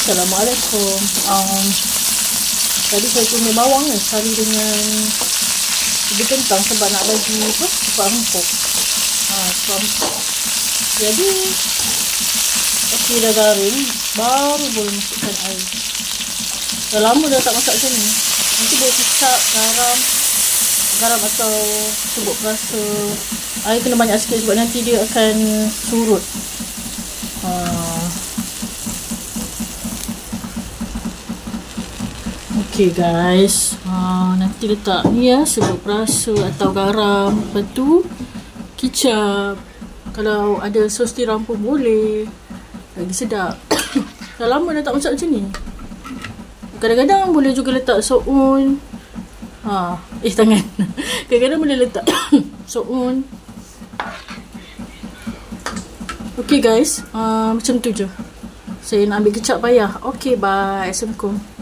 Assalamualaikum. Tadi saya tumis bawang sekali dengan lebih kentang sebab nak bagi cepat empuk. Cepat empuk. Jadi okey, dah garing, baru boleh masukkan air. Dah lama dah tak masak macam ni. Nanti boleh kecap, garam atau serbuk perasa. Air kena banyak sikit sebab nanti dia akan surut. Okey guys, nanti letak ni serbuk perasa atau garam. Lepas tu kicap. Kalau ada sos tiram pun boleh. Lagi sedap. Dah lama dah tak masak macam ni. Kadang-kadang boleh juga letak soun. Tangan. Kadang-kadang boleh letak soun. Okey guys, macam tu je. Saya nak ambil kecap payah. Okey, bye. Assalamualaikum.